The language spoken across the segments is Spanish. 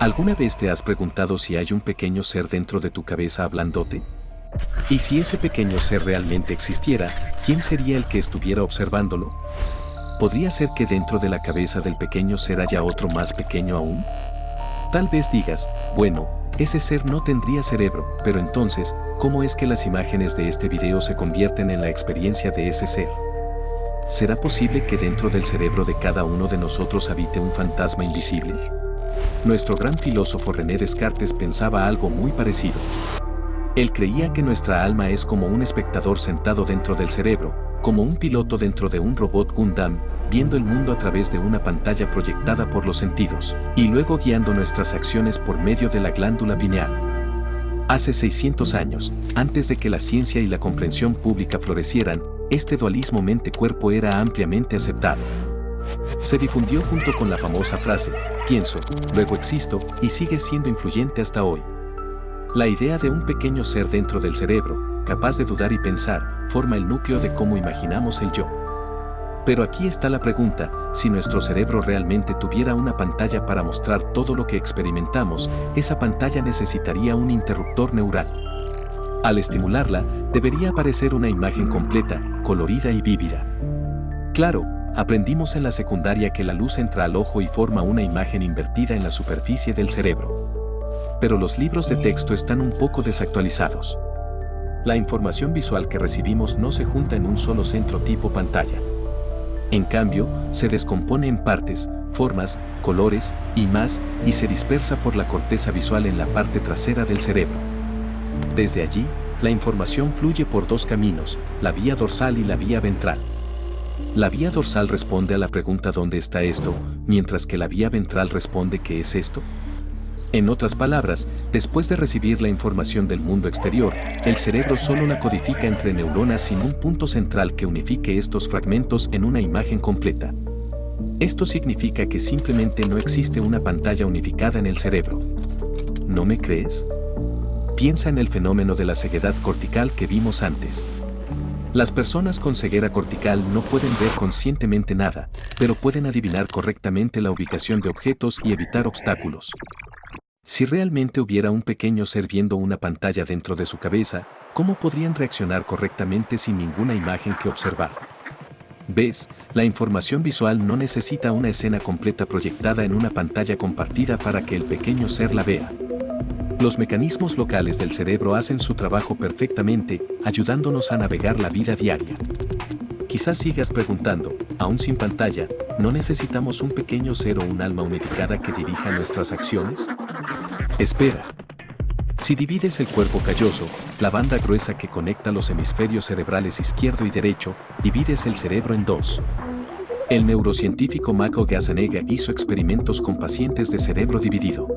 ¿Alguna vez te has preguntado si hay un pequeño ser dentro de tu cabeza hablándote? ¿Y si ese pequeño ser realmente existiera, quién sería el que estuviera observándolo? ¿Podría ser que dentro de la cabeza del pequeño ser haya otro más pequeño aún? Tal vez digas, bueno, ese ser no tendría cerebro, pero entonces, ¿cómo es que las imágenes de este video se convierten en la experiencia de ese ser? ¿Será posible que dentro del cerebro de cada uno de nosotros habite un fantasma invisible? Nuestro gran filósofo René Descartes pensaba algo muy parecido. Él creía que nuestra alma es como un espectador sentado dentro del cerebro, como un piloto dentro de un robot Gundam, viendo el mundo a través de una pantalla proyectada por los sentidos, y luego guiando nuestras acciones por medio de la glándula pineal. Hace 600 años, antes de que la ciencia y la comprensión pública florecieran, este dualismo mente-cuerpo era ampliamente aceptado. Se difundió junto con la famosa frase, pienso, luego existo, y sigue siendo influyente hasta hoy. La idea de un pequeño ser dentro del cerebro, capaz de dudar y pensar, forma el núcleo de cómo imaginamos el yo. Pero aquí está la pregunta, si nuestro cerebro realmente tuviera una pantalla para mostrar todo lo que experimentamos, esa pantalla necesitaría un interruptor neural. Al estimularla, debería aparecer una imagen completa, colorida y vívida. Claro, aprendimos en la secundaria que la luz entra al ojo y forma una imagen invertida en la superficie del cerebro. Pero los libros de texto están un poco desactualizados. La información visual que recibimos no se junta en un solo centro tipo pantalla. En cambio, se descompone en partes, formas, colores y más, y se dispersa por la corteza visual en la parte trasera del cerebro. Desde allí, la información fluye por dos caminos, la vía dorsal y la vía ventral. La vía dorsal responde a la pregunta ¿dónde está esto?, mientras que la vía ventral responde ¿qué es esto? En otras palabras, después de recibir la información del mundo exterior, el cerebro solo la codifica entre neuronas sin un punto central que unifique estos fragmentos en una imagen completa. Esto significa que simplemente no existe una pantalla unificada en el cerebro. ¿No me crees? Piensa en el fenómeno de la ceguedad cortical que vimos antes. Las personas con ceguera cortical no pueden ver conscientemente nada, pero pueden adivinar correctamente la ubicación de objetos y evitar obstáculos. Si realmente hubiera un pequeño ser viendo una pantalla dentro de su cabeza, ¿cómo podrían reaccionar correctamente sin ninguna imagen que observar? ¿Ves? La información visual no necesita una escena completa proyectada en una pantalla compartida para que el pequeño ser la vea. Los mecanismos locales del cerebro hacen su trabajo perfectamente, ayudándonos a navegar la vida diaria. Quizás sigas preguntando, aún sin pantalla, ¿no necesitamos un pequeño ser o un alma unificada que dirija nuestras acciones? Espera. Si divides el cuerpo calloso, la banda gruesa que conecta los hemisferios cerebrales izquierdo y derecho, divides el cerebro en dos. El neurocientífico Mako Gazzaniga hizo experimentos con pacientes de cerebro dividido.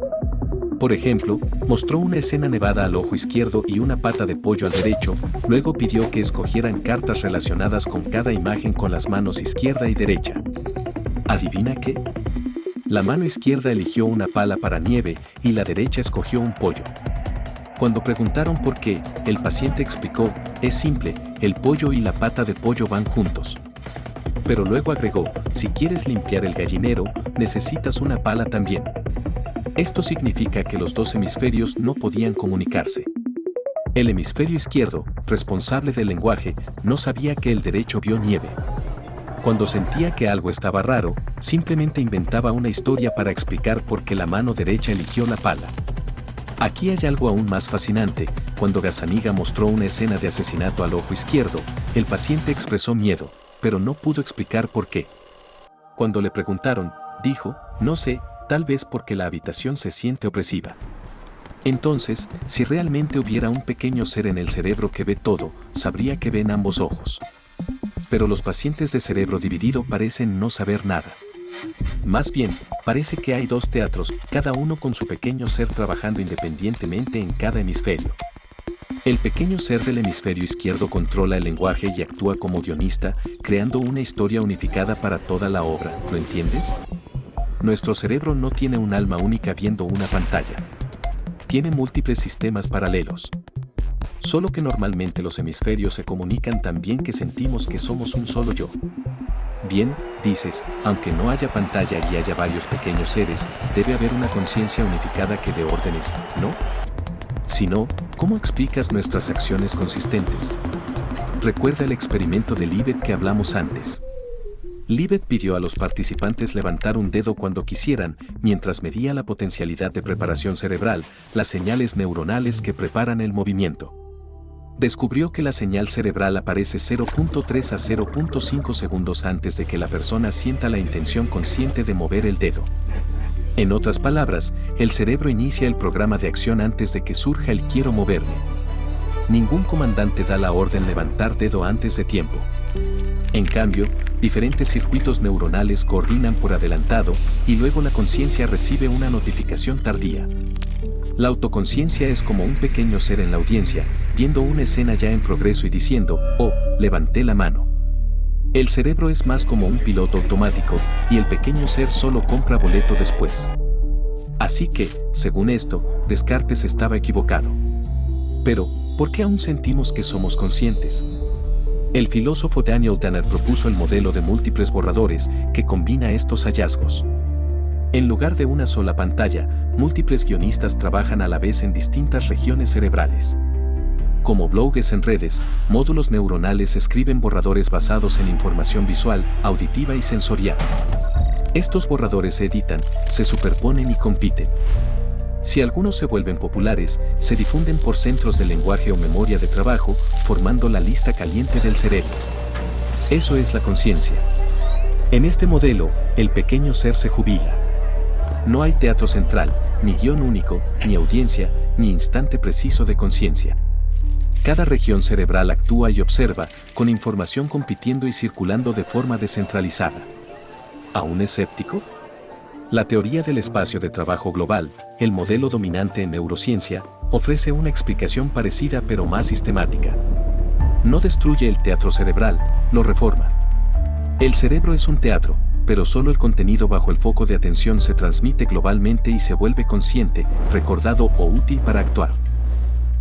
Por ejemplo, mostró una escena nevada al ojo izquierdo y una pata de pollo al derecho, luego pidió que escogieran cartas relacionadas con cada imagen con las manos izquierda y derecha. ¿Adivina qué? La mano izquierda eligió una pala para nieve y la derecha escogió un pollo. Cuando preguntaron por qué, el paciente explicó, es simple, el pollo y la pata de pollo van juntos. Pero luego agregó, si quieres limpiar el gallinero, necesitas una pala también. Esto significa que los dos hemisferios no podían comunicarse. El hemisferio izquierdo, responsable del lenguaje, no sabía que el derecho vio nieve. Cuando sentía que algo estaba raro, simplemente inventaba una historia para explicar por qué la mano derecha eligió la pala. Aquí hay algo aún más fascinante, cuando Gazzaniga mostró una escena de asesinato al ojo izquierdo, el paciente expresó miedo, pero no pudo explicar por qué. Cuando le preguntaron, dijo, no sé, tal vez porque la habitación se siente opresiva. Entonces, si realmente hubiera un pequeño ser en el cerebro que ve todo, sabría que ven ambos ojos. Pero los pacientes de cerebro dividido parecen no saber nada. Más bien, parece que hay dos teatros, cada uno con su pequeño ser trabajando independientemente en cada hemisferio. El pequeño ser del hemisferio izquierdo controla el lenguaje y actúa como guionista, creando una historia unificada para toda la obra, ¿lo entiendes? Nuestro cerebro no tiene un alma única viendo una pantalla. Tiene múltiples sistemas paralelos. Solo que normalmente los hemisferios se comunican tan bien que sentimos que somos un solo yo. Bien, Dices, aunque no haya pantalla y haya varios pequeños seres, debe haber una conciencia unificada que dé órdenes, ¿no? Si no, ¿cómo explicas nuestras acciones consistentes? Recuerda el experimento de Libet que hablamos antes. Libet pidió a los participantes levantar un dedo cuando quisieran, mientras medía la potencialidad de preparación cerebral, las señales neuronales que preparan el movimiento. Descubrió que la señal cerebral aparece 0.3 a 0.5 segundos antes de que la persona sienta la intención consciente de mover el dedo. En otras palabras, el cerebro inicia el programa de acción antes de que surja el quiero moverme. Ningún comandante da la orden levantar dedo antes de tiempo. En cambio, diferentes circuitos neuronales coordinan por adelantado y luego la conciencia recibe una notificación tardía. La autoconciencia es como un pequeño ser en la audiencia, viendo una escena ya en progreso y diciendo, oh, levanté la mano. El cerebro es más como un piloto automático, y el pequeño ser solo compra boleto después. Así que, según esto, Descartes estaba equivocado. Pero, ¿por qué aún sentimos que somos conscientes? El filósofo Daniel Dennett propuso el modelo de múltiples borradores que combina estos hallazgos. En lugar de una sola pantalla, múltiples guionistas trabajan a la vez en distintas regiones cerebrales. Como blogs en redes, módulos neuronales escriben borradores basados en información visual, auditiva y sensorial. Estos borradores se editan, se superponen y compiten. Si algunos se vuelven populares, se difunden por centros de lenguaje o memoria de trabajo, formando la lista caliente del cerebro. Eso es la conciencia. En este modelo, el pequeño ser se jubila. No hay teatro central, ni guión único, ni audiencia, ni instante preciso de conciencia. Cada región cerebral actúa y observa, con información compitiendo y circulando de forma descentralizada. ¿Aún escéptico? La teoría del espacio de trabajo global, el modelo dominante en neurociencia, ofrece una explicación parecida pero más sistemática. No destruye el teatro cerebral, lo reforma. El cerebro es un teatro, pero solo el contenido bajo el foco de atención se transmite globalmente y se vuelve consciente, recordado o útil para actuar.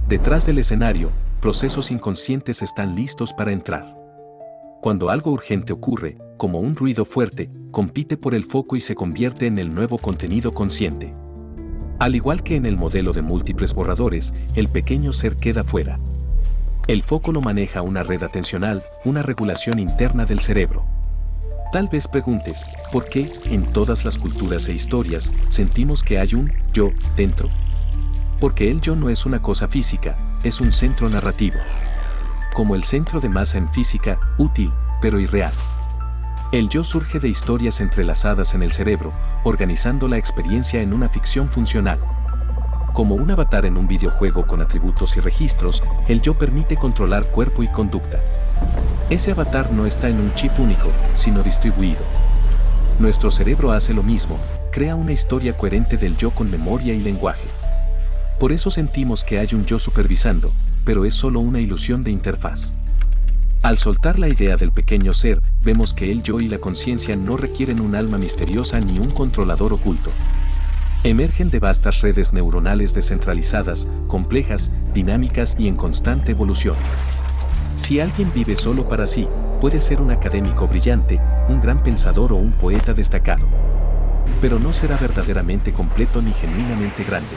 Detrás del escenario, procesos inconscientes están listos para entrar. Cuando algo urgente ocurre, como un ruido fuerte, compite por el foco y se convierte en el nuevo contenido consciente. Al igual que en el modelo de múltiples borradores, el pequeño ser queda fuera. El foco lo maneja una red atencional, una regulación interna del cerebro. Tal vez preguntes, ¿por qué, en todas las culturas e historias, sentimos que hay un yo dentro? Porque el yo no es una cosa física, es un centro narrativo. Como el centro de masa en física, útil, pero irreal. El yo surge de historias entrelazadas en el cerebro, organizando la experiencia en una ficción funcional. Como un avatar en un videojuego con atributos y registros, el yo permite controlar cuerpo y conducta. Ese avatar no está en un chip único, sino distribuido. Nuestro cerebro hace lo mismo, crea una historia coherente del yo con memoria y lenguaje. Por eso sentimos que hay un yo supervisando, pero es solo una ilusión de interfaz. Al soltar la idea del pequeño ser, vemos que el yo y la conciencia no requieren un alma misteriosa ni un controlador oculto. Emergen de vastas redes neuronales descentralizadas, complejas, dinámicas y en constante evolución. Si alguien vive solo para sí, puede ser un académico brillante, un gran pensador o un poeta destacado. Pero no será verdaderamente completo ni genuinamente grande.